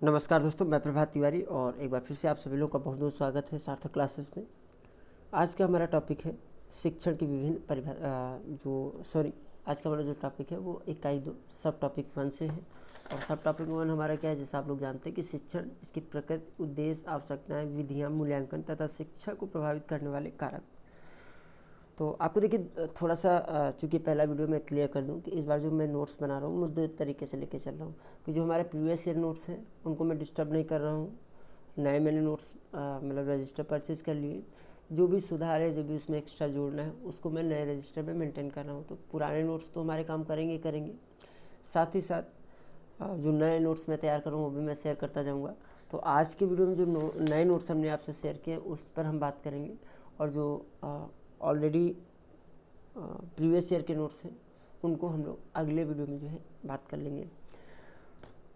नमस्कार दोस्तों, मैं प्रभात तिवारी और एक बार फिर से आप सभी लोगों का बहुत बहुत स्वागत है सार्थक क्लासेस में। आज का हमारा टॉपिक है शिक्षण की विभिन्न आज का हमारा जो टॉपिक है वो इकाई 2 सब टॉपिक 1 से है। और सब टॉपिक 1 हमारा क्या है, जैसा आप लोग जानते हैं कि शिक्षण, इसकी प्रकृति, उद्देश्य, आवश्यकताएं, विधियाँ, मूल्यांकन तथा शिक्षा को प्रभावित करने वाले कारक। तो आपको देखिए थोड़ा सा चूँकि पहला वीडियो मैं क्लियर कर दूं कि इस बार जो मैं नोट्स बना रहा हूँ मैं 2 तरीके से लेके चल रहा हूँ कि जो हमारे प्रीवियस ईयर नोट्स हैं उनको मैं डिस्टर्ब नहीं कर रहा हूँ। नए मैंने नोट्स मतलब रजिस्टर परचेज़ कर लिए। जो भी सुधार है, जो भी उसमें एक्स्ट्रा जोड़ना है, उसको मैं नए रजिस्टर में मेंटेन कर रहा हूँ। तो पुराने नोट्स तो हमारे काम करेंगे ही करेंगे, साथ ही साथ जो नए नोट्स मैं तैयार करूँ वो भी मैं शेयर करता जाऊँगा। तो आज की वीडियो में जो नए नोट्स हमने आपसे शेयर किए उस पर हम बात करेंगे, और जो ऑलरेडी प्रीवियस ईयर के नोट्स हैं उनको हम लोग अगले वीडियो में जो है बात कर लेंगे।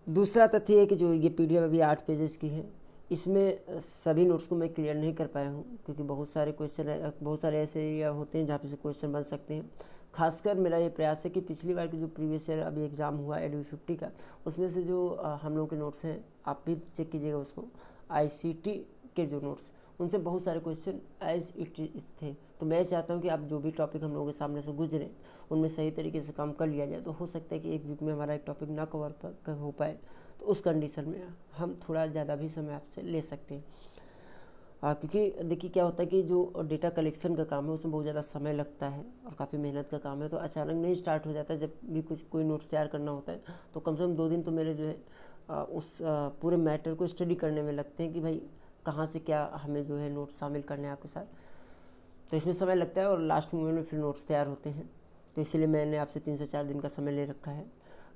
दूसरा तथ्य है कि जो ये पीडीएफ अभी 8 पेजेस की है, इसमें सभी नोट्स को मैं क्लियर नहीं कर पाया हूँ क्योंकि बहुत सारे ऐसे एरिया होते हैं जहाँ पे से क्वेश्चन बन सकते हैं। खासकर मेरा ये प्रयास है कि पिछली बार की जो प्रीवियस ईयर अभी एग्ज़ाम हुआ एडवी 50 का, उसमें से जो हम लोग के नोट्स हैं आप भी चेक कीजिएगा उसको। आईसीटी के जो नोट्स, उनसे बहुत सारे क्वेश्चन एज इट इज थे। तो मैं चाहता हूँ कि आप जो भी टॉपिक हम लोगों के सामने से गुजरे उनमें सही तरीके से काम कर लिया जाए। तो हो सकता है कि एक वीक में हमारा एक टॉपिक ना कवर हो पाए, तो उस कंडीशन में हम थोड़ा ज़्यादा भी समय आपसे ले सकते हैं। क्योंकि देखिए क्या होता है कि जो डेटा कलेक्शन का काम है उसमें बहुत ज़्यादा समय लगता है और काफ़ी मेहनत का काम है। तो अचानक नहीं स्टार्ट हो जाता है। जब भी कोई नोट्स तैयार करना होता है तो कम से कम 2 दिन तो मेरे जो है उस पूरे मैटर को स्टडी करने में लगते हैं कि भाई कहाँ से क्या हमें जो है नोट्स शामिल करने हैं आपके साथ। तो इसमें समय लगता है और लास्ट मोमेंट में फिर नोट्स तैयार होते हैं। तो इसीलिए मैंने आपसे 3 से 4 दिन का समय ले रखा है।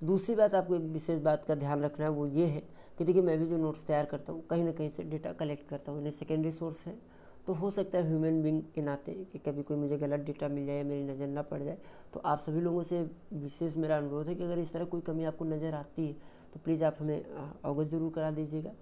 दूसरी बात, आपको एक विशेष बात का ध्यान रखना है, वो ये है कि देखिए मैं भी जो नोट्स तैयार करता हूँ कहीं ना कहीं से डेटा कलेक्ट करता हूँ, इन्हें सेकेंडरी सोर्स है। तो हो सकता है ह्यूमन बींग के नाते कि कभी कोई मुझे गलत डेटा मिल जाए या मेरी नज़र ना पड़ जाए। तो आप सभी लोगों से विशेष मेरा अनुरोध है कि अगर इस तरह कोई कमी आपको नज़र आती है तो प्लीज़ आप हमें अवगत ज़रूर करा दीजिएगा।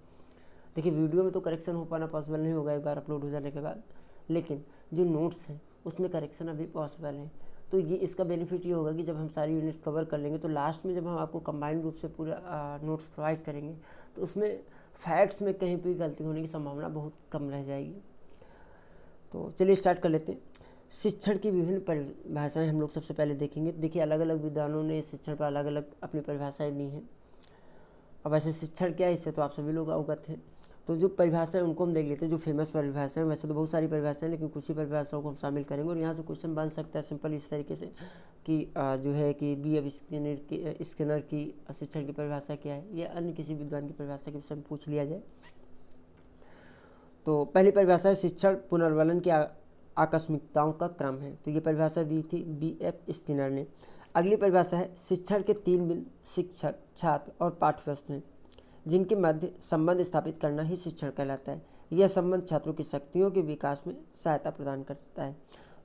देखिए वीडियो में तो करेक्शन हो पाना पॉसिबल नहीं होगा एक बार अपलोड हो जाने के बाद, लेकिन जो नोट्स हैं उसमें करेक्शन अभी पॉसिबल है। तो ये इसका बेनिफिट ये होगा कि जब हम सारी यूनिट कवर कर लेंगे तो लास्ट में जब हम आपको कंबाइंड रूप से पूरा नोट्स प्रोवाइड करेंगे तो उसमें फैक्ट्स में कहीं भी गलती होने की संभावना बहुत कम रह जाएगी। तो चलिए स्टार्ट कर लेते हैं। शिक्षण की विभिन्न परिभाषाएं हम लोग सबसे पहले देखेंगे। देखिए अलग अलग विद्वानों ने शिक्षण पर अलग अलग अपनी परिभाषाएं दी हैं। अब वैसे शिक्षण क्या है इससे तो आप सभी लोग अवगत हैं। तो जो परिभाषा है उनको हम देख लेते हैं, जो फेमस परिभाषा है। वैसे तो बहुत सारी परिभाषाएं, लेकिन कुछ ही परिभाषाओं को हम शामिल करेंगे। और यहाँ से क्वेश्चन बन सकता है सिंपल इस तरीके से कि जो है कि B.F. स्किनर की शिक्षण की परिभाषा क्या है, या अन्य किसी विद्वान की परिभाषा के विषय में पूछ लिया जाए। तो पहली परिभाषा है शिक्षण पुनर्वलन की आकस्मिकताओं का क्रम है। तो ये परिभाषा दी थी B.F. स्किनर ने। अगली परिभाषा है शिक्षण के 3 बिंदु शिक्षक, छात्र और पाठ्यवस्तुएं, जिनके मध्य संबंध स्थापित करना ही शिक्षण कहलाता है। यह संबंध छात्रों की शक्तियों के विकास में सहायता प्रदान करता है।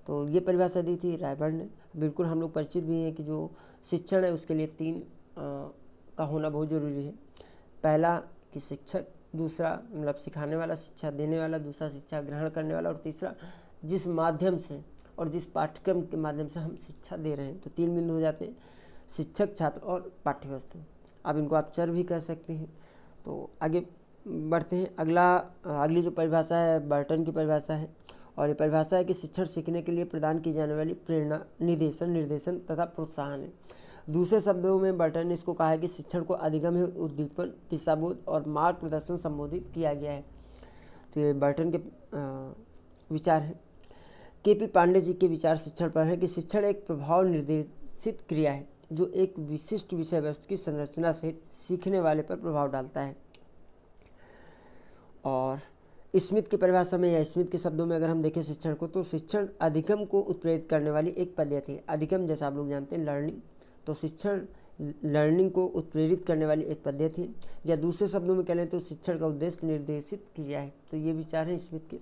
तो ये परिभाषा दी थी रायबर्ड ने। बिल्कुल हम लोग परिचित भी हैं कि जो शिक्षण है उसके लिए 3 का होना बहुत ज़रूरी है। पहला कि शिक्षक, दूसरा मतलब सिखाने वाला, शिक्षा देने वाला, दूसरा शिक्षा ग्रहण करने वाला, और तीसरा जिस माध्यम से और जिस पाठ्यक्रम के माध्यम से हम शिक्षा दे रहे हैं। तो 3 बिंदु हो जाते हैं, शिक्षक, छात्र और पाठ्यवस्तु। अब इनको आप चर भी कह सकते हैं। तो आगे बढ़ते हैं। अगली जो परिभाषा है बर्टन की परिभाषा है, और ये परिभाषा है कि शिक्षण सीखने के लिए प्रदान की जाने वाली प्रेरणा, निर्देशन तथा प्रोत्साहन है। दूसरे शब्दों में बर्टन ने इसको कहा है कि शिक्षण को अधिगम है उद्दीपन, दिशाबोध और मार्गदर्शन संबोधित किया गया है। तो ये बर्टन के विचार हैं। के.पी. पांडे जी के विचार शिक्षण पर है कि शिक्षण एक प्रभाव निर्देशित क्रिया है जो एक विशिष्ट विषय वस्तु की संरचना सहित सीखने वाले पर प्रभाव डालता है। और स्मिथ की परिभाषा में या स्मिथ के शब्दों में अगर हम देखें शिक्षण को, तो शिक्षण अधिगम को उत्प्रेरित करने वाली एक पद्धति है। अधिगम जैसा आप लोग जानते हैं लर्निंग, तो शिक्षण लर्निंग को उत्प्रेरित करने वाली एक पद्धति है, या दूसरे शब्दों में कह लें तो शिक्षण का उद्देश्य निर्देशित क्रिया है। तो ये विचार हैं स्मिथ के।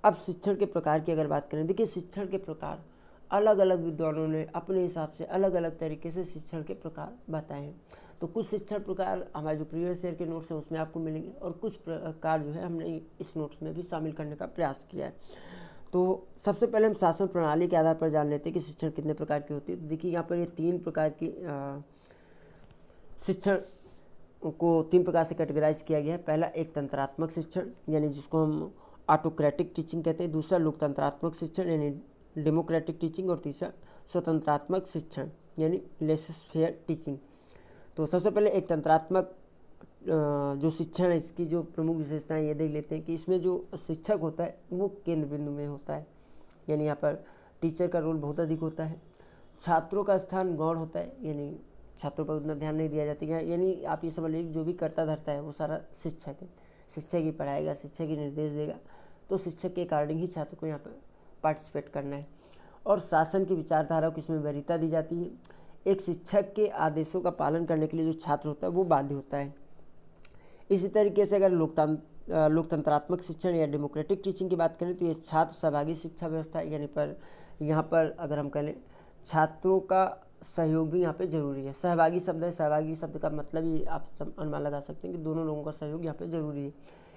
अब शिक्षण के प्रकार की अगर बात करें, देखिए शिक्षण के प्रकार अलग अलग विद्वानों ने अपने हिसाब से अलग अलग तरीके से शिक्षण के प्रकार बताए हैं। तो कुछ शिक्षण प्रकार हमारे जो प्रीवियस ईयर के नोट्स हैं उसमें आपको मिलेंगे, और कुछ प्रकार जो है हमने इस नोट्स में भी शामिल करने का प्रयास किया है। तो सबसे पहले हम शासन प्रणाली के आधार पर जान लेते हैं कि शिक्षण कितने प्रकार की होती है। तो देखिए यहाँ पर ये 3 प्रकार की शिक्षण को 3 प्रकार से कैटेगराइज किया गया है। पहला एक तंत्रात्मक शिक्षण यानी जिसको हम ऑटोक्रेटिक टीचिंग कहते हैं, दूसरा लोकतंत्रात्मक शिक्षण यानी डेमोक्रेटिक टीचिंग, और तीसरा स्वतंत्रात्मक शिक्षण यानी लेसेस फेयर टीचिंग। तो सबसे पहले एक तंत्रात्मक जो शिक्षण है इसकी जो प्रमुख विशेषताएं ये देख लेते हैं कि इसमें जो शिक्षक होता है वो केंद्र बिंदु में होता है, यानी यहाँ पर टीचर का रोल बहुत अधिक होता है। छात्रों का स्थान गौण होता है, यानी छात्रों पर उतना ध्यान नहीं दिया जाता है, यानी आप ये समझ लीजिए जो भी करता धरता है वो सारा शिक्षक है, शिक्षक ही पढ़ाएगा, शिक्षक ही निर्देश देगा, तो शिक्षक के अकॉर्डिंग ही छात्र को यहाँ पर पार्टिसिपेट करना है। और शासन की विचारधारा को इसमें वरीयता दी जाती है। एक शिक्षक के आदेशों का पालन करने के लिए जो छात्र होता है वो बाध्य होता है। इसी तरीके से अगर लोकतंत्रात्मक शिक्षण या डेमोक्रेटिक टीचिंग की बात करें तो ये छात्र सहभागी शिक्षा व्यवस्था है, यानी पर यहाँ पर अगर हम कहें छात्रों का सहयोग भी यहाँ पे जरूरी है। सहभागी शब्द है, सहभागी शब्द का मतलब ही आप अनुमान लगा सकते हैं कि दोनों लोगों का सहयोग यहाँ पे जरूरी है।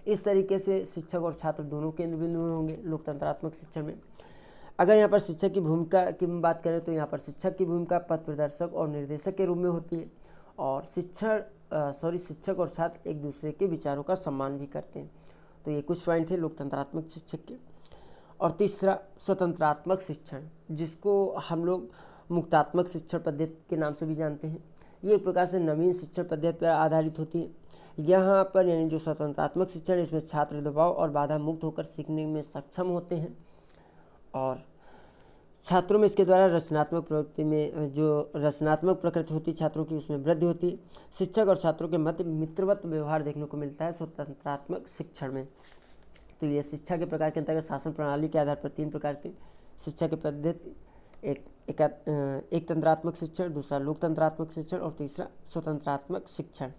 इस तरीके से शिक्षक और छात्र दोनों केंद्र बिंदु में होंगे लोकतंत्रात्मक शिक्षण में। अगर यहाँ पर शिक्षक की भूमिका की बात करें तो यहाँ पर शिक्षक की भूमिका पथ प्रदर्शक और निर्देशक के रूप में होती है, और शिक्षक और छात्र एक दूसरे के विचारों का सम्मान भी करते हैं। तो ये कुछ पॉइंट थे लोकतंत्रात्मक शिक्षक के। और तीसरा स्वतंत्रात्मक शिक्षण, जिसको हम लोग मुक्तात्मक शिक्षण पद्धति के नाम से भी जानते हैं। ये एक प्रकार से नवीन शिक्षण पद्धति पर आधारित होती है। यहाँ पर यानी जो स्वतंत्रात्मक शिक्षण, इसमें छात्र दबाव और बाधा मुक्त होकर सीखने में सक्षम होते हैं, और छात्रों में इसके द्वारा रचनात्मक प्रवृत्ति में जो रचनात्मक प्रकृति होती है छात्रों की उसमें वृद्धि होती है। शिक्षक और छात्रों के मध्य मित्रवत व्यवहार देखने को मिलता है स्वतंत्रात्मक शिक्षण में। तो ये शिक्षा के प्रकार के अंतर्गत शासन प्रणाली के आधार पर 3 प्रकार की शिक्षा की पद्धति, एक तंत्रात्मक शिक्षण, दूसरा लोकतंत्रात्मक शिक्षण और तीसरा स्वतंत्रात्मक शिक्षण।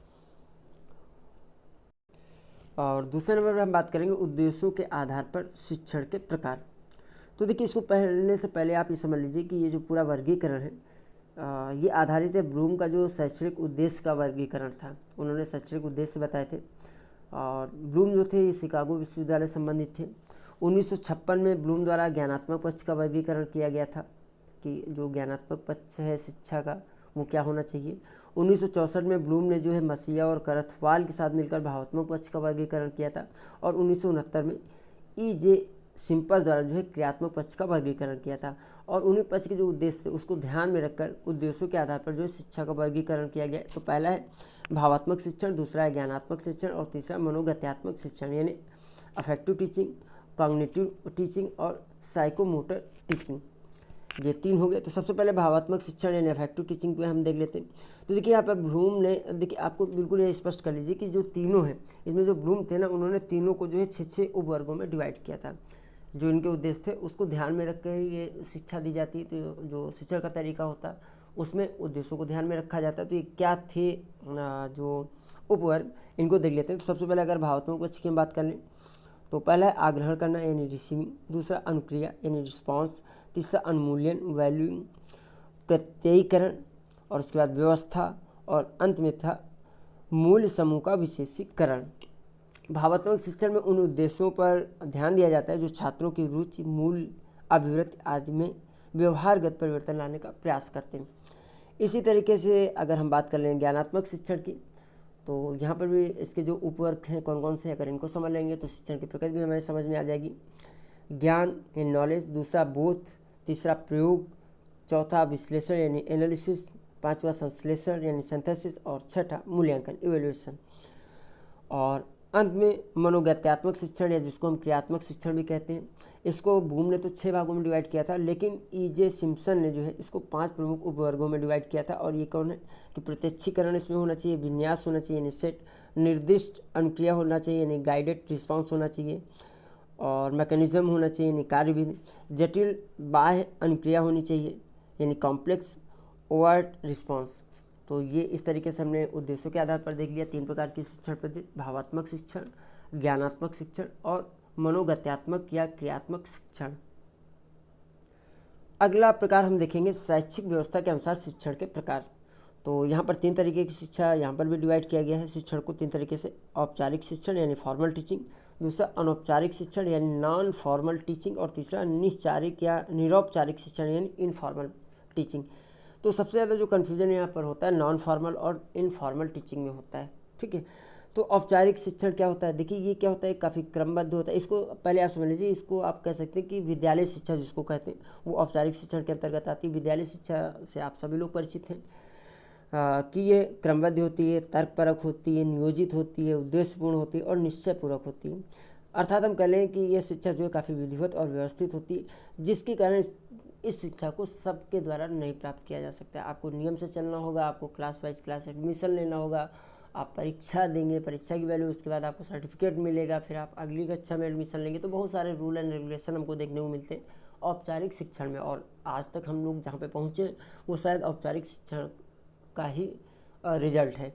और दूसरे नंबर पर हम बात करेंगे उद्देश्यों के आधार पर शिक्षण के प्रकार। तो देखिए इसको पढ़ने से पहले आप ये समझ लीजिए कि ये जो पूरा वर्गीकरण है ये आधारित है ब्लूम का जो शैक्षणिक उद्देश्य का वर्गीकरण था। उन्होंने शैक्षणिक उद्देश्य बताए थे, और ब्लूम जो थे ये शिकागो विश्वविद्यालय संबंधित थे। 1956 में ब्लूम द्वारा ज्ञानात्मक पक्ष का वर्गीकरण किया गया था कि जो ज्ञानात्मक पक्ष है शिक्षा का वो क्या होना चाहिए। 1964 में ब्लूम ने जो है मसीहा और करथवाल के साथ मिलकर भावात्मक पक्ष का वर्गीकरण किया था, और 1969 में E.J. सिम्पल द्वारा जो है क्रियात्मक पक्ष का वर्गीकरण किया था। और उन्हीं पक्ष के जो उद्देश्य थे उसको ध्यान में रखकर उद्देश्यों के आधार पर जो है शिक्षा का वर्गीकरण किया गया। तो पहला है भावात्मक शिक्षण, दूसरा है ज्ञानात्मक शिक्षण और तीसरा मनोगत्यात्मक शिक्षण यानी अफेक्टिव टीचिंग, कॉग्निटिव टीचिंग और साइकोमोटर टीचिंग। ये 3 हो गए। तो सबसे पहले भावात्मक शिक्षण यानी अफेक्टिव टीचिंग पे हम देख लेते हैं। तो देखिए यहाँ पर ब्लूम ने, देखिए आपको बिल्कुल ये स्पष्ट कर लीजिए कि जो तीनों हैं इसमें जो ब्लूम थे ना उन्होंने तीनों को जो है 6 उपवर्गों में डिवाइड किया था। जो इनके उद्देश्य थे उसको ध्यान में रख कर ये शिक्षा दी जाती है। तो जो शिक्षण का तरीका होता है उसमें उद्देश्यों को ध्यान में रखा जाता है। तो ये क्या थे जो उपवर्ग, इनको देख लेते हैं। तो सबसे पहले अगर भावात्मक पक्ष की बात कर लें तो पहला है आग्रहण करना यानी रिसीविंग, दूसरा अनुक्रिया यानी रिस्पॉन्स, तीसरा अनुमूल्यन वैल्यूइंग, प्रत्ययीकरण, और उसके बाद व्यवस्था, और अंत में था मूल्य समूह का विशेषीकरण। भावात्मक शिक्षण में उन उद्देश्यों पर ध्यान दिया जाता है जो छात्रों की रुचि, मूल्य, अभिवृत्ति आदि में व्यवहारगत परिवर्तन लाने का प्रयास करते हैं। इसी तरीके से अगर हम बात कर लें ज्ञानात्मक शिक्षण की, तो यहाँ पर भी इसके जो उपवर्ग हैं कौन कौन से, अगर इनको समझ लेंगे तो शिक्षण की प्रकृति भी हमें समझ में आ जाएगी। ज्ञान यानी नॉलेज, दूसरा बोध, तीसरा प्रयोग, चौथा विश्लेषण यानी एनालिसिस, पांचवा संश्लेषण यानी सिंथेसिस, और छठा मूल्यांकन इवेल्युएशन। और अंत में मनोगत्यात्मक शिक्षण या जिसको हम क्रियात्मक शिक्षण भी कहते हैं। इसको ब्लूम ने तो 6 भागों में डिवाइड किया था, लेकिन E.J. सिम्पसन ने जो है इसको 5 प्रमुख उपवर्गों में डिवाइड किया था। और ये कौन है कि प्रत्यक्षीकरण इसमें होना चाहिए, विन्यास होना चाहिए यानी सेट, निर्दिष्ट अनुक्रिया होना चाहिए यानी गाइडेड रिस्पॉन्स होना चाहिए, और मैकेनिज्म होना चाहिए यानी कार्यविधि, जटिल बाह्य अनुक्रिया होनी चाहिए यानी कॉम्प्लेक्स ओवर्ट रिस्पॉन्स। तो ये इस तरीके से हमने उद्देश्यों के आधार पर देख लिया 3 प्रकार की शिक्षण पद्धति, भावात्मक शिक्षण, ज्ञानात्मक शिक्षण और मनोगत्यात्मक या क्रियात्मक शिक्षण। अगला प्रकार हम देखेंगे शैक्षिक व्यवस्था के अनुसार शिक्षण के प्रकार। तो यहाँ पर 3 तरीके की शिक्षा यहाँ पर भी डिवाइड किया गया है शिक्षण को 3 तरीके से। औपचारिक शिक्षण यानी फॉर्मल टीचिंग, दूसरा अनौपचारिक शिक्षण यानी नॉन फॉर्मल टीचिंग, और तीसरा निश्चारिक या निरौपचारिक शिक्षण यानी इनफॉर्मल टीचिंग। तो सबसे ज़्यादा जो कन्फ्यूजन यहाँ पर होता है नॉन फॉर्मल और इनफॉर्मल टीचिंग में होता है। ठीक है। तो औपचारिक शिक्षण क्या होता है, देखिए ये क्या होता है, काफ़ी क्रमबद्ध होता है। इसको पहले आप समझ लीजिए, इसको आप कह सकते हैं कि विद्यालय शिक्षा जिसको कहते हैं वो औपचारिक शिक्षण के अंतर्गत आती है। विद्यालय शिक्षा से आप सभी लोग परिचित हैं कि ये क्रमबद्ध होती है, तर्कपरक होती है, नियोजित होती है, उद्देश्यपूर्ण होती है और निश्चयपूर्वक होती है। अर्थात हम कह लें कि ये शिक्षा जो है काफ़ी विधिवत और व्यवस्थित होती है, जिसके कारण इस शिक्षा को सबके द्वारा नहीं प्राप्त किया जा सकता है। आपको नियम से चलना होगा, आपको क्लास वाइज क्लास एडमिशन लेना होगा, आप परीक्षा देंगे, परीक्षा की वैल्यू, उसके बाद आपको सर्टिफिकेट मिलेगा, फिर आप अगली कक्षा में एडमिशन लेंगे। तो बहुत सारे रूल एंड रेगुलेशन हमको देखने को मिलते हैं औपचारिक शिक्षण में, और आज तक हम लोग जहाँ पे पहुँचे वो शायद औपचारिक शिक्षण का ही रिजल्ट है।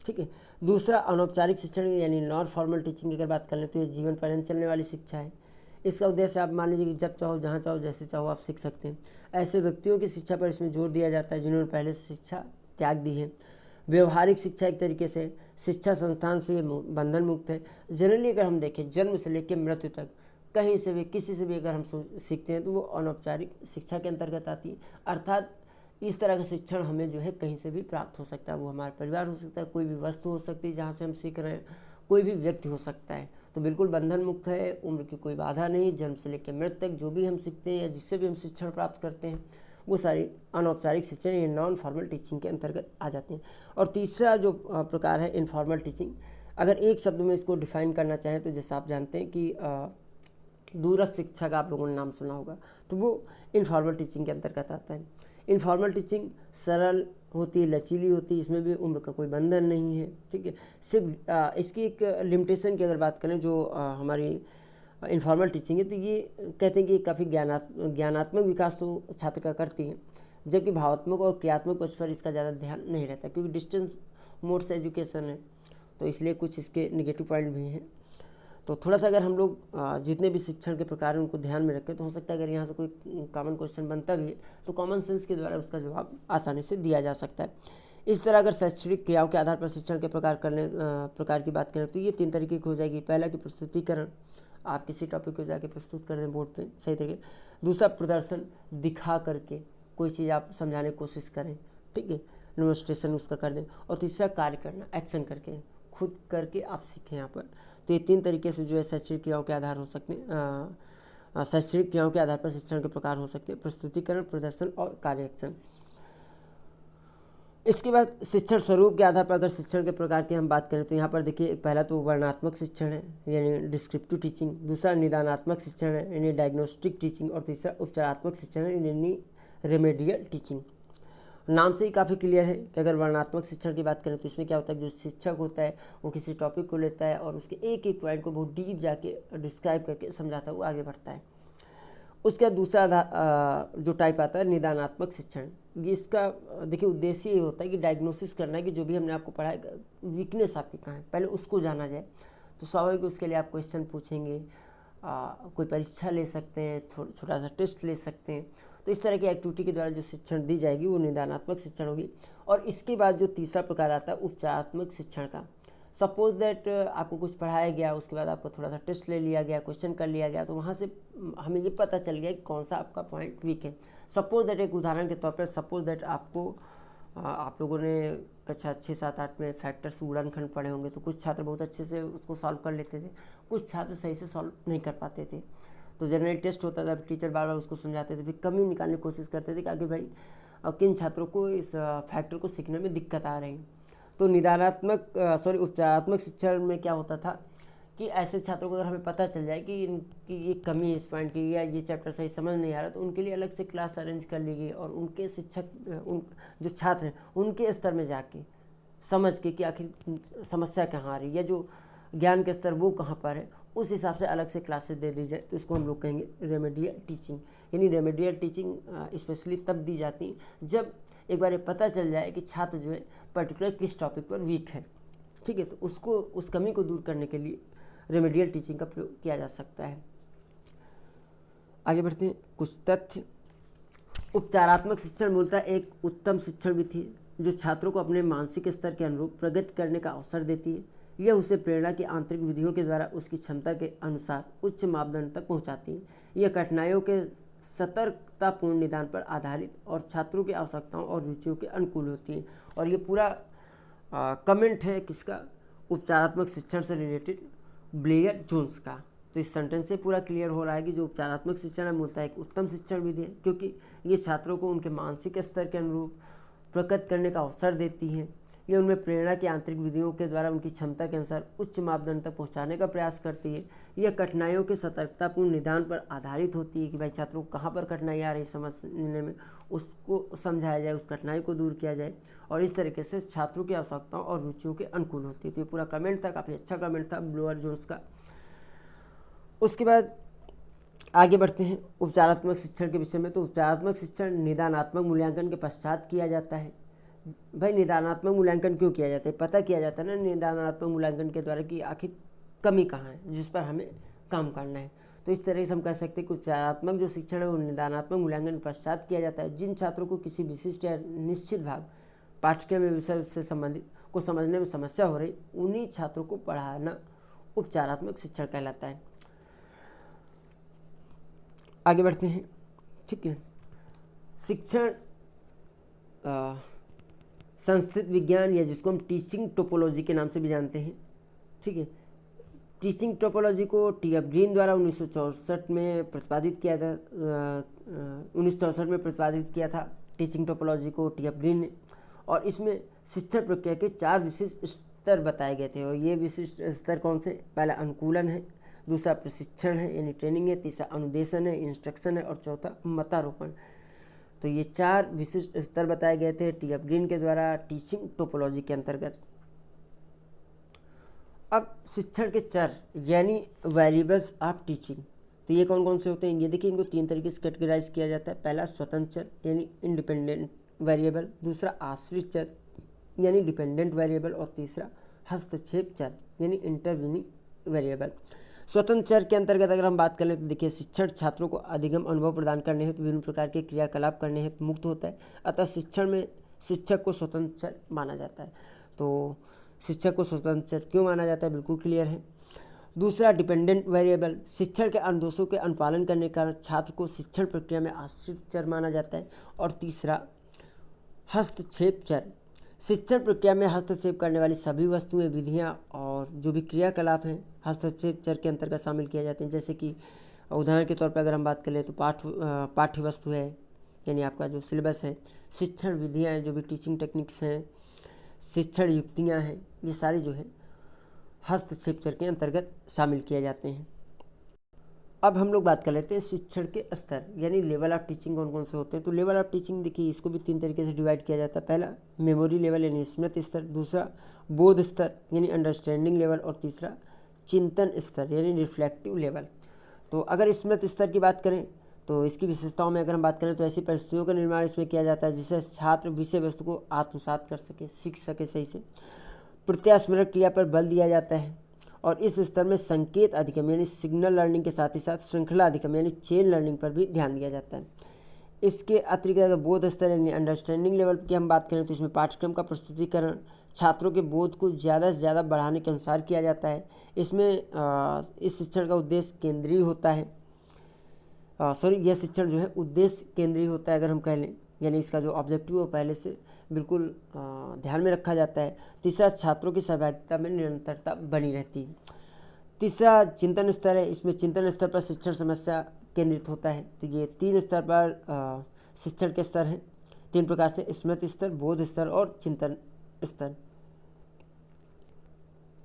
ठीक है। दूसरा अनौपचारिक शिक्षण यानी नॉन फॉर्मल टीचिंग की अगर बात कर लें तो ये जीवन पर्यंत चलने वाली शिक्षा है। इसका उद्देश्य आप मान लीजिए कि जब चाहो, जहाँ चाहो, जैसे चाहो आप सीख सकते हैं। ऐसे व्यक्तियों की शिक्षा पर इसमें जोर दिया जाता है जिन्होंने पहले से शिक्षा त्याग दी है। व्यवहारिक शिक्षा एक तरीके से शिक्षा संस्थान से बंधन मुक्त है। जनरली अगर हम देखें जन्म से लेकर मृत्यु तक कहीं से भी किसी से भी अगर हम सीखते हैं तो वो अनौपचारिक शिक्षा के अंतर्गत आती है। अर्थात इस तरह का शिक्षण हमें जो है कहीं से भी प्राप्त हो सकता है। वो हमारा परिवार हो सकता है, कोई भी वस्तु हो सकती है जहाँ से हम सीख रहे हैं, कोई भी व्यक्ति हो सकता है। तो बिल्कुल बंधन मुक्त है, उम्र की कोई बाधा नहीं। जन्म से लेकर मृत्यु तक जो भी हम सीखते हैं या जिससे भी हम शिक्षण प्राप्त करते हैं वो सारी अनौपचारिक शिक्षण या नॉन फॉर्मल टीचिंग के अंतर्गत आ जाते हैं। और तीसरा जो प्रकार है इनफॉर्मल टीचिंग, अगर एक शब्द में इसको डिफाइन करना चाहें तो जैसा आप जानते हैं कि दूरस्थ शिक्षा का आप लोगों ने नाम सुना होगा, तो वो इनफॉर्मल टीचिंग के अंतर्गत आता है। इनफॉर्मल टीचिंग सरल होती है, लचीली होती है, इसमें भी उम्र का कोई बंधन नहीं है। ठीक है। सिर्फ इसकी एक लिमिटेशन की अगर बात करें जो हमारी इनफॉर्मल टीचिंग है, तो ये कहते हैं कि काफ़ी ज्ञानात्मक विकास तो छात्र का करती है, जबकि भावात्मक और क्रियात्मक पक्ष पर इसका ज़्यादा ध्यान नहीं रहता, क्योंकि डिस्टेंस मोड से एजुकेशन है, तो इसलिए कुछ इसके नेगेटिव पॉइंट भी हैं। तो थोड़ा सा अगर हम लोग जितने भी शिक्षण के प्रकार हैं उनको ध्यान में रखें तो हो सकता है अगर यहाँ से कोई कॉमन क्वेश्चन बनता भी है तो कॉमन सेंस के द्वारा उसका जवाब आसानी से दिया जा सकता है। इस तरह अगर शैक्षणिक क्रियाओं के आधार पर शिक्षण के प्रकार की बात करें तो ये 3 तरीके की हो जाएगी। पहला कि प्रस्तुतिकरण, आप किसी टॉपिक को जाके प्रस्तुत कर दें बोर्ड पे सही तरीके। दूसरा प्रदर्शन, दिखा करके कोई चीज़ आप समझाने की कोशिश करें, ठीक है, डेमोन्स्ट्रेशन उसका कर दें। और तीसरा कार्य करना, एक्शन करके, खुद करके आप सीखें यहाँ पर। तो ये 3 तरीके से जो है शैक्षणिक क्रियाओं के आधार हो सकते हैं, शैक्षणिक क्रियाओं के आधार पर शिक्षण के प्रकार हो सकते हैं, प्रस्तुतिकरण, प्रदर्शन और कार्य एक्शन। इसके बाद शिक्षण स्वरूप के आधार पर अगर शिक्षण के प्रकार की हम बात करें तो यहाँ पर देखिए पहला तो वर्णनात्मक शिक्षण है यानी डिस्क्रिप्टिव टीचिंग, दूसरा निदानात्मक शिक्षण है यानी डायग्नोस्टिक टीचिंग, और तीसरा उपचारात्मक शिक्षण है यानी रेमेडियल टीचिंग। नाम से ही काफ़ी क्लियर है कि अगर वर्णनात्मक शिक्षण की बात करें तो इसमें क्या होता है, जो शिक्षक होता है वो किसी टॉपिक को लेता है और उसके एक एक पॉइंट को बहुत डीप जाके डिस्क्राइब करके समझाता है, वो आगे बढ़ता है। उसका दूसरा जो टाइप आता है निदानात्मक शिक्षण, ये इसका देखिए उद्देश्य ये होता है कि डायग्नोसिस करना है कि जो भी हमने आपको पढ़ाया वीकनेस आपकी कहाँ है, पहले उसको जाना जाए। तो स्वाभाविक उसके लिए आप क्वेश्चन पूछेंगे, कोई परीक्षा ले सकते हैं, छोटा सा टेस्ट ले सकते हैं। तो इस तरह की एक्टिविटी के द्वारा जो शिक्षण दी जाएगी वो निदानात्मक शिक्षण होगी। और इसके बाद जो तीसरा प्रकार आता है उपचारात्मक शिक्षण का, सपोज दैट आपको कुछ पढ़ाया गया, उसके बाद आपको थोड़ा सा टेस्ट ले लिया गया, क्वेश्चन कर लिया गया, तो वहाँ से हमें ये पता चल गया कि कौन सा आपका पॉइंट वीक है। सपोज दैट, एक उदाहरण के तौर पर, सपोज दैट आपको आप लोगों ने कक्षा 6, 7, 8 में फैक्टर्स गुणनखंड पढ़े होंगे, तो कुछ छात्र बहुत अच्छे से उसको सॉल्व कर लेते थे, कुछ छात्र सही से सॉल्व नहीं कर पाते थे। तो जनरल टेस्ट होता था, टीचर बार बार उसको समझाते थे, फिर कमी निकालने की कोशिश करते थे कि आगे भाई अब किन छात्रों को इस फैक्टर को सीखने में दिक्कत आ रही है। तो उपचारात्मक शिक्षण में क्या होता था कि ऐसे छात्रों को अगर हमें पता चल जाए कि इनकी ये कमी है इस पॉइंट की, या ये चैप्टर सही समझ नहीं आ रहा, तो उनके लिए अलग से क्लास अरेंज कर ली गई और उनके शिक्षक जो छात्र हैं उनके स्तर में जाके समझ के कि आखिर समस्या कहाँ आ रही है या जो ज्ञान के स्तर वो कहाँ पर है, उस हिसाब से अलग से क्लासेस दे दी जाए। तो इसको हम लोग कहेंगे रेमेडियल टीचिंग। यानी रेमेडियल टीचिंग स्पेशली तब दी जाती है जब एक बार ये पता चल जाए कि छात्र जो है पर्टिकुलर किस टॉपिक पर वीक है, ठीक है, तो उसको उस कमी को दूर करने के लिए रेमेडियल टीचिंग का प्रयोग किया जा सकता है। आगे बढ़ते हैं, कुछ तथ्य। उपचारात्मक शिक्षण मूलतः एक उत्तम शिक्षण विधि है जो छात्रों को अपने मानसिक स्तर के अनुरूप प्रगति करने का अवसर देती है। यह उसे प्रेरणा की आंतरिक विधियों के द्वारा उसकी क्षमता के अनुसार उच्च मापदंड तक पहुंचाती है। यह कठिनाइयों के सतर्कतापूर्ण निदान पर आधारित और छात्रों की आवश्यकताओं और रुचियों के अनुकूल होती है। और ये पूरा कमेंट है किसका, उपचारात्मक शिक्षण से रिलेटेड ब्लेयर जोन्स का। तो इस सेंटेंस से पूरा क्लियर हो रहा है कि जो उपचारात्मक शिक्षण है मूलतः एक उत्तम शिक्षण विधि है, क्योंकि ये छात्रों को उनके मानसिक स्तर के अनुरूप प्रकट करने का अवसर देती है। ये उनमें प्रेरणा की आंतरिक विधियों के द्वारा उनकी क्षमता के अनुसार उच्च मापदंड तक पहुंचाने का प्रयास करती है। यह कठिनाइयों के सतर्कतापूर्ण निदान पर आधारित होती है कि भाई छात्रों को कहाँ पर कठिनाई आ रही समझने में, उसको समझाया जाए, उस कठिनाई को दूर किया जाए, और इस तरीके से छात्रों की आवश्यकताओं और रुचियों के अनुकूल होती है। तो ये पूरा कमेंट था, काफ़ी अच्छा कमेंट था ब्लेयर जोन्स का। उसके बाद आगे बढ़ते हैं उपचारात्मक शिक्षण के विषय में। तो उपचारात्मक शिक्षण निदानात्मक मूल्यांकन के पश्चात किया जाता है। भाई निदानात्मक मूल्यांकन क्यों किया जाता है? पता किया जाता है ना निदानात्मक मूल्यांकन के द्वारा कि आखिर कमी कहाँ है जिस पर हमें काम करना है। तो इस तरह से हम कह सकते हैं कि उपचारात्मक जो शिक्षण है वो निदानात्मक मूल्यांकन के पश्चात किया जाता है। जिन छात्रों को किसी विशिष्ट या निश्चित भाग पाठ्यक्रम में विषय से संबंधित को समझने में समस्या हो रही, उन्हीं छात्रों को पढ़ाना उपचारात्मक शिक्षण कहलाता है। आगे बढ़ते हैं। ठीक है, शिक्षण संस्थित विज्ञान या जिसको हम टीचिंग टोपोलॉजी के नाम से भी जानते हैं। ठीक है, टीचिंग टोपोलॉजी को टी.एफ. ग्रीन द्वारा 1964 में प्रतिपादित किया था। 1964 में प्रतिपादित किया था टीचिंग टोपोलॉजी को टी.एफ. ग्रीन ने, और इसमें शिक्षण प्रक्रिया के 4 विशिष्ट स्तर बताए गए थे। और ये विशिष्ट स्तर कौन से? पहला अनुकूलन है, दूसरा प्रशिक्षण है यानी ट्रेनिंग है, तीसरा अनुदेशन है, इंस्ट्रक्शन है, और चौथा मतारोपण। तो ये 4 विशिष्ट स्तर बताए गए थे टी.एफ. ग्रीन के द्वारा टीचिंग टोपोलॉजी के अंतर्गत। अब शिक्षण के चर यानी वेरिएबल्स ऑफ टीचिंग, तो ये कौन कौन से होते हैं? ये देखिए, इनको 3 तरीके से कैटेगराइज किया जाता है। पहला स्वतंत्र चर यानी इंडिपेंडेंट वेरिएबल, दूसरा आश्रित चर यानी डिपेंडेंट वेरिएबल, और तीसरा हस्तक्षेप चर यानी इंटरवीनिंग वेरिएबल। स्वतंत्र चर के अंतर्गत अगर हम बात करें तो देखिए, शिक्षण छात्रों को अधिगम अनुभव प्रदान करने हेतु विभिन्न प्रकार के क्रियाकलाप करने हेतु मुक्त होता है। अतः शिक्षण में शिक्षक को स्वतंत्र चर माना जाता है। तो शिक्षक को स्वतंत्र चर क्यों माना जाता है, बिल्कुल क्लियर है। दूसरा डिपेंडेंट वेरिएबल, शिक्षण के अनुदेशों के अनुपालन करने के कारण छात्र को शिक्षण प्रक्रिया में आश्रित चर माना जाता है। और तीसरा हस्तक्षेप चर, शिक्षण प्रक्रिया में हस्तक्षेप करने वाली सभी वस्तुएं, विधियां और जो भी क्रियाकलाप हैं हस्तक्षेप चर के अंतर्गत शामिल किए जाते हैं। जैसे कि उदाहरण के तौर पर अगर हम बात करें तो पाठ्य वस्तु है यानी आपका जो सिलेबस है, शिक्षण विधियां हैं जो भी टीचिंग टेक्निक्स हैं, शिक्षण युक्तियां हैं, ये सारी जो है हस्तक्षेप चर के अंतर्गत शामिल किए जाते हैं। अब हम लोग बात कर लेते हैं शिक्षण के स्तर यानी लेवल ऑफ टीचिंग कौन कौन से होते हैं। तो लेवल ऑफ टीचिंग देखिए, इसको भी 3 तरीके से डिवाइड किया जाता है। पहला मेमोरी लेवल यानी स्मृति स्तर, दूसरा बोध स्तर यानी अंडरस्टैंडिंग लेवल, और तीसरा चिंतन स्तर यानी रिफ्लेक्टिव लेवल। तो अगर स्मृति स्तर की बात करें तो इसकी विशेषताओं में अगर हम बात करें तो ऐसी परिस्थितियों का निर्माण इसमें किया जाता है जिससे छात्र विषय वस्तु को आत्मसात कर सके, सीख सके सही से। प्रत्यास्मरण क्रिया पर बल दिया जाता है, और इस स्तर में संकेत अधिगम यानी सिग्नल लर्निंग के साथ ही साथ श्रृंखला अधिगम यानी चेन लर्निंग पर भी ध्यान दिया जाता है। इसके अतिरिक्त अगर बोध स्तर यानी अंडरस्टैंडिंग लेवल की हम बात करें तो इसमें पाठ्यक्रम का प्रस्तुतिकरण छात्रों के बोध को ज़्यादा से ज़्यादा बढ़ाने के अनुसार किया जाता है। इसमें इस शिक्षण का उद्देश्य केंद्रीय होता है, यह शिक्षण जो है उद्देश्य केंद्रीय होता है अगर हम कह लें, यानी इसका जो ऑब्जेक्टिव है पहले से बिल्कुल ध्यान में रखा जाता है। तीसरा छात्रों की सहभागिता में निरंतरता बनी रहती है। तीसरा चिंतन स्तर है, इसमें चिंतन स्तर पर शिक्षण समस्या केंद्रित होता है। तो ये 3 स्तर पर शिक्षण के स्तर हैं, 3 प्रकार से, स्मृति स्तर, बोध स्तर और चिंतन स्तर।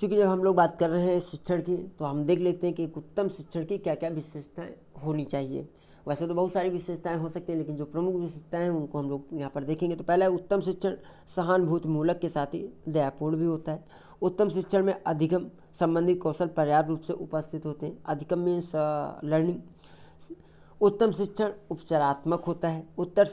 चूँकि जब हम लोग बात कर रहे हैं शिक्षण की तो हम देख लेते हैं कि एक उत्तम शिक्षण की क्या क्या विशेषताएं होनी चाहिए। वैसे तो बहुत सारी विशेषताएं हो सकती हैं, लेकिन जो प्रमुख विशेषताएं हैं उनको हम लोग यहाँ पर देखेंगे। तो पहला उत्तम शिक्षण सहानुभूति मूलक के साथ ही दयापूर्ण भी होता है। उत्तम शिक्षण में अधिगम संबंधित कौशल पर्याप्त रूप से उपस्थित होते हैं। अधिगम मीन्स लर्निंग। उत्तम शिक्षण उपचारात्मक होता है। उत्तम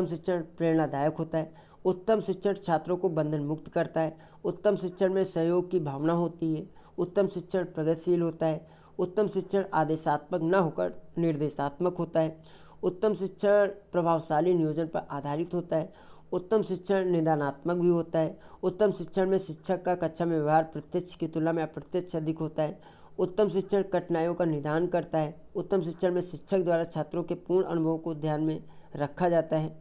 शिक्षण प्रेरणादायक होता है। उत्तम शिक्षण छात्रों को बंधन मुक्त करता है। उत्तम शिक्षण में सहयोग की भावना होती है। उत्तम शिक्षण प्रगतिशील होता है। उत्तम शिक्षण आदेशात्मक न होकर निर्देशात्मक होता है। उत्तम शिक्षण प्रभावशाली नियोजन पर आधारित होता है। उत्तम शिक्षण निदानात्मक भी होता है। उत्तम शिक्षण में शिक्षक का कक्षा में व्यवहार प्रत्यक्ष की तुलना में अप्रत्यक्ष अधिक होता है। उत्तम शिक्षण कठिनाइयों का निदान करता है। उत्तम शिक्षण में शिक्षक द्वारा छात्रों के पूर्ण अनुभव को ध्यान में रखा जाता है।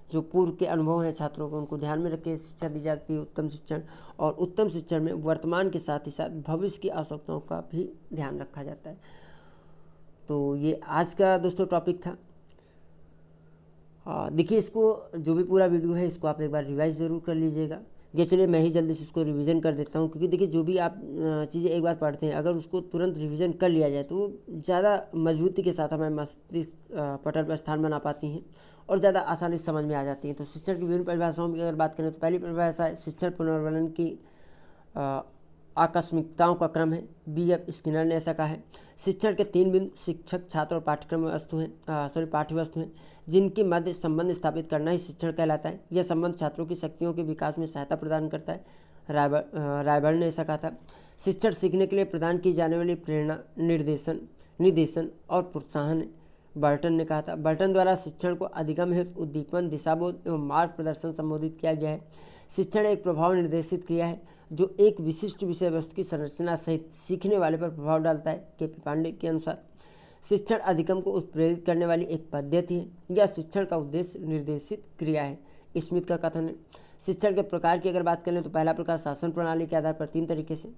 जो पूर्व के अनुभव हैं छात्रों को उनको ध्यान में रख के शिक्षा दी जाती है उत्तम शिक्षण। और उत्तम शिक्षण में वर्तमान के साथ ही साथ भविष्य की आवश्यकताओं का भी ध्यान रखा जाता है। तो ये आज का दोस्तों टॉपिक था। देखिए, इसको जो भी पूरा वीडियो है इसको आप एक बार रिवाइज ज़रूर कर लीजिएगा। ये चलिए मैं ही जल्दी से इसको रिवीजन कर देता हूँ, क्योंकि देखिए जो भी आप चीज़ें एक बार पढ़ते हैं अगर उसको तुरंत रिवीजन कर लिया जाए तो वो ज़्यादा मजबूती के साथ हमारे मस्तिष्क पटल पर स्थान बना पाती हैं और ज़्यादा आसानी से समझ में आ जाती हैं। तो शिक्षण की विभिन्न परिभाषाओं की अगर बात करें तो पहली परिभाषा है शिक्षण पुनर्वर्णन की आकस्मिकताओं का क्रम है। B.F. स्किनर ने ऐसा कहा है। शिक्षण के 3 बिंदु शिक्षक, छात्र और पाठ्य वस्तु हैं जिनके मध्य संबंध स्थापित करना ही शिक्षण कहलाता है। यह संबंध छात्रों की शक्तियों के विकास में सहायता प्रदान करता है। रायबर्न ने ऐसा कहा था। शिक्षण सीखने के लिए प्रदान की जाने वाली प्रेरणा, निर्देशन और प्रोत्साहन है, बर्टन ने कहा था। बर्टन द्वारा शिक्षण को अधिगम हेतु उद्दीपन, दिशाबोध एवं मार्ग प्रदर्शन संबोधित किया गया है। शिक्षण एक प्रभाव निर्देशित क्रिया है जो एक विशिष्ट विषय वस्तु की संरचना सहित सीखने वाले पर प्रभाव डालता है। के.पी. पांडे के अनुसार शिक्षण अधिगम को उत्प्रेरित करने वाली एक पद्धति है। यह शिक्षण का उद्देश्य निर्देशित क्रिया है। स्मिथ का कथन है। शिक्षण के प्रकार की अगर बात करें तो पहला प्रकार शासन प्रणाली के आधार पर 3 तरीके से,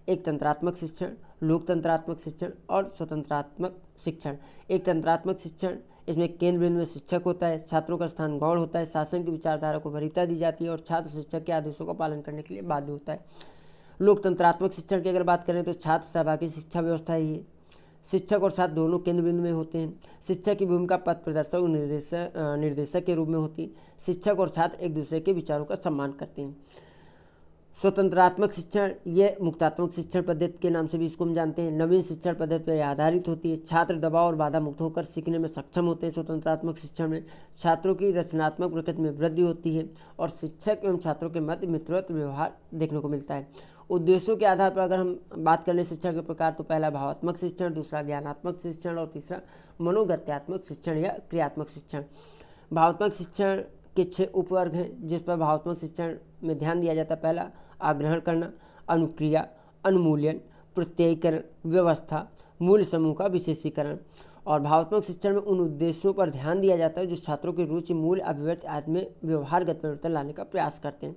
एक तंत्रात्मक शिक्षण, लोकतंत्रात्मक शिक्षण और स्वतंत्रात्मक शिक्षण। एक तंत्रात्मक शिक्षण, इसमें केंद्र बिंदु में शिक्षक होता है, छात्रों का स्थान गौण होता है, शासन की विचारधारा को वरीयता दी जाती है और छात्र शिक्षक के आदेशों का पालन करने के लिए बाध्य होता है। लोकतंत्रात्मक शिक्षण की अगर बात करें तो छात्र सहभागी शिक्षा व्यवस्था ही है। शिक्षक और छात्र दोनों केंद्र बिंदु में होते हैं। शिक्षक की भूमिका पथ प्रदर्शक और निर्देशक के रूप में होती है। शिक्षक और छात्र एक दूसरे के विचारों का सम्मान करते हैं। स्वतंत्रात्मक शिक्षण, ये मुक्तात्मक शिक्षण पद्धति के नाम से भी इसको हम जानते हैं। नवीन शिक्षण पद्धति पर आधारित होती है। छात्र दबाव और बाधा मुक्त होकर सीखने में सक्षम होते हैं। स्वतंत्रात्मक शिक्षण में छात्रों की रचनात्मक प्रकृति में वृद्धि होती है और शिक्षक एवं छात्रों के मध्य मित्रवत व्यवहार देखने को मिलता है। उद्देश्यों के आधार पर अगर हम बात कर लें शिक्षण के प्रकार तो पहला भावात्मक शिक्षण, दूसरा ज्ञानात्मक शिक्षण और तीसरा मनोगत्यात्मक शिक्षण या क्रियात्मक शिक्षण। भावात्मक शिक्षण के 6 उपवर्ग हैं जिस पर भावात्मक शिक्षण में ध्यान दिया जाता है। पहला आग्रहण करना, अनुक्रिया, अनुमूल्यन, प्रत्ययीकरण, व्यवस्था, मूल्य समूह का विशेषीकरण। और भावात्मक शिक्षण में उन उद्देश्यों पर ध्यान दिया जाता है जो छात्रों की रुचि, मूल्य, अभिव्यक्ति आदि में व्यवहारगत परिवर्तन लाने का प्रयास करते हैं।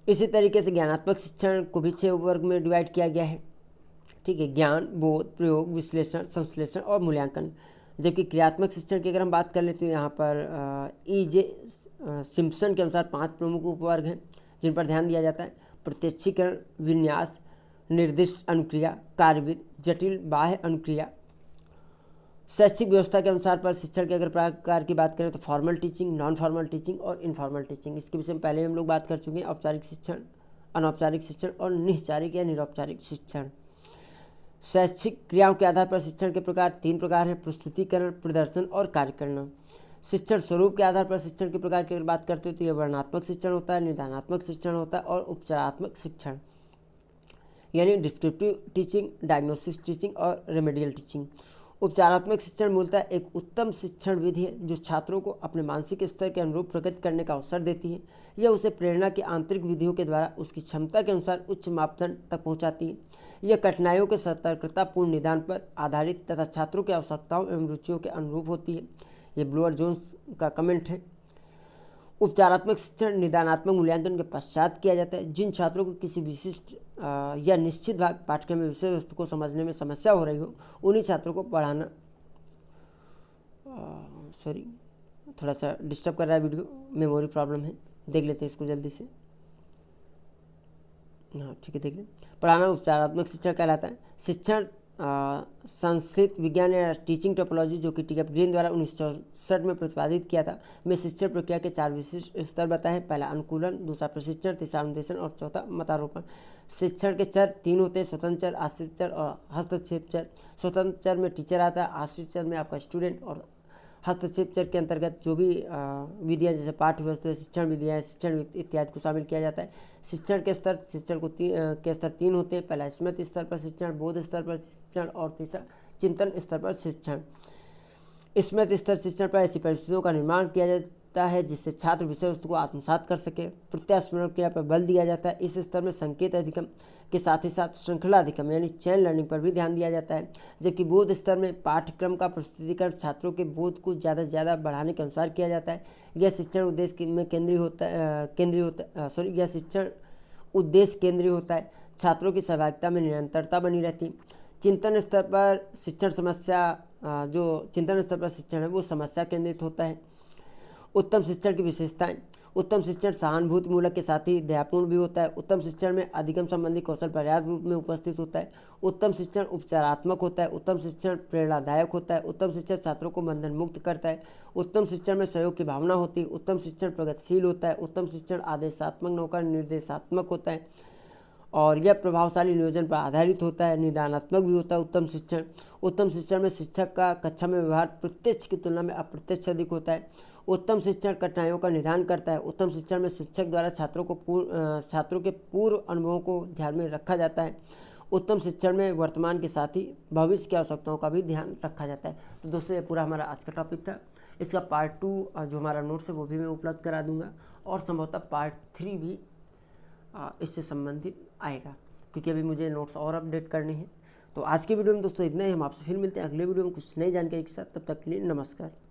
इसी तरीके से ज्ञानात्मक शिक्षण को भी 6 उपवर्ग में डिवाइड किया गया है। ठीक है, ज्ञान, बोध, प्रयोग, विश्लेषण, संश्लेषण और मूल्यांकन। जबकि क्रियात्मक शिक्षण की अगर हम बात कर लें तो यहाँ पर E.J. सिम्पसन के अनुसार 5 प्रमुख उपवर्ग हैं जिन पर ध्यान दिया जाता है। प्रत्यक्षीकरण, विन्यास, निर्दिष्ट अनुक्रिया, कार्यविधि, जटिल बाह्य अनुक्रिया। शैक्षिक व्यवस्था के अनुसार पर शिक्षण के अगर प्रकार की बात करें तो formal teaching, non formal teaching और इनफॉर्मल टीचिंग। इसके विषय में पहले हम लोग बात कर चुके हैं। औपचारिक शिक्षण, अनौपचारिक शिक्षण और निश्चारिक या निरौपचारिक शिक्षण। शैक्षिक क्रियाओं के आधार पर शिक्षण के प्रकार 3 प्रकार हैं: प्रस्तुतिकरण, प्रदर्शन और कार्य करना। शिक्षण स्वरूप के आधार पर शिक्षण के प्रकार की अगर बात करते हो तो यह वर्णनात्मक शिक्षण होता है, निदानात्मक शिक्षण होता है और उपचारात्मक शिक्षण यानी डिस्क्रिप्टिव टीचिंग, डायग्नोसिस टीचिंग और रेमेडियल टीचिंग। उपचारात्मक शिक्षण मूलतः एक उत्तम शिक्षण विधि है जो छात्रों को अपने मानसिक स्तर के अनुरूप प्रगति करने का अवसर देती है। यह उसे प्रेरणा की आंतरिक विधियों के द्वारा उसकी क्षमता के अनुसार उच्च मापदंड तक पहुंचाती है। यह कठिनाइयों के सतर्कतापूर्ण निदान पर आधारित तथा छात्रों की आवश्यकताओं एवं रुचियों के अनुरूप होती है। ये ब्लूअर जोन्स का कमेंट है। उपचारात्मक शिक्षण निदानात्मक मूल्यांकन के पश्चात किया जाता है। जिन छात्रों को किसी विशिष्ट या निश्चित भाग पाठ्यक्रम में विषय वस्तु को समझने में समस्या हो रही हो उन्हीं छात्रों को पढ़ाना थोड़ा सा डिस्टर्ब कर रहा है वीडियो, मेमोरी प्रॉब्लम है, देख लेते हैं इसको जल्दी से। हाँ ठीक है, देख लें। पढ़ाना उपचारात्मक शिक्षण कहलाता है। शिक्षण संस्कृत विज्ञान या टीचिंग टोपोलॉजी जो कि टी.एफ. ग्रीन द्वारा 1964 में प्रतिपादित किया था में शिक्षण प्रक्रिया के 4 विशिष्ट स्तर बताए हैं। पहला अनुकूलन, दूसरा प्रशिक्षण, तीसरा अनुदेशन और चौथा मतारोपण। शिक्षण के चर 3 होते हैं: स्वतंत्र चर, आश्रित चर और हस्तक्षेप चर। स्वतंत्र चर में टीचर आता है, आश्रित चर में आपका स्टूडेंट और हस्तक्षेप चर के अंतर्गत जो भी विधियाँ जैसे पाठ्य वस्तु, शिक्षण विधियाँ, शिक्षण इत्यादि को शामिल किया जाता है। शिक्षण के स्तर के स्तर 3 होते हैं: पहला स्मृति स्तर पर शिक्षण, बोध स्तर पर शिक्षण और तीसरा चिंतन स्तर पर शिक्षण। स्मृति स्तर शिक्षण पर ऐसी परिस्थितियों का निर्माण किया जाता होता है जिससे छात्र विषय वस्तु को आत्मसात कर सके। प्रत्यास्मरण क्रिया पर बल दिया जाता है। इस स्तर में संकेत अधिगम के साथ ही साथ श्रृंखला अधिगम यानी चेन लर्निंग पर भी ध्यान दिया जाता है। जबकि बोध स्तर में पाठ्यक्रम का प्रस्तुतिकरण छात्रों के बोध को ज़्यादा से ज़्यादा बढ़ाने के अनुसार किया जाता है। यह शिक्षण उद्देश्य में यह शिक्षण उद्देश्य केंद्रीय होता है। छात्रों की सहभागिता में निरंतरता बनी रहती। चिंतन स्तर पर शिक्षण है वो समस्या केंद्रित होता है। उत्तम शिक्षण की विशेषताएं। उत्तम शिक्षण सहानुभूति मूलक के साथ ही दयापूर्ण भी होता है। उत्तम शिक्षण में अधिगम संबंधी कौशल पर्याप्त रूप में उपस्थित होता है। उत्तम शिक्षण उपचारात्मक होता है। उत्तम शिक्षण प्रेरणादायक होता है। उत्तम शिक्षण छात्रों को बंधन मुक्त करता है। उत्तम शिक्षण में सहयोग की भावना होती है। उत्तम शिक्षण प्रगतिशील होता है। उत्तम शिक्षण आदेशात्मक न होकर निर्देशात्मक होता है और यह प्रभावशाली नियोजन पर आधारित होता है। निदानात्मक भी होता है उत्तम शिक्षण में शिक्षक का कक्षा में व्यवहार प्रत्यक्ष की तुलना में अप्रत्यक्ष अधिक होता है। उत्तम शिक्षण कठिनाइयों का निदान करता है। उत्तम शिक्षण में शिक्षक द्वारा छात्रों के पूर्व अनुभवों को ध्यान में रखा जाता है। उत्तम शिक्षण में वर्तमान के साथ ही भविष्य की आवश्यकताओं का भी ध्यान रखा जाता है। तो दोस्तों ये पूरा हमारा आज का टॉपिक था। इसका पार्ट 2 जो हमारा नोट्स है वो भी मैं उपलब्ध करा दूंगा और संभवतः पार्ट 3 भी इससे संबंधित आएगा, क्योंकि अभी मुझे नोट्स और अपडेट करने हैं। तो आज के वीडियो में दोस्तों इतना ही। हम आपसे फिर मिलते हैं अगले वीडियो में कुछ नई जानकारी के साथ। तब तक के लिए नमस्कार।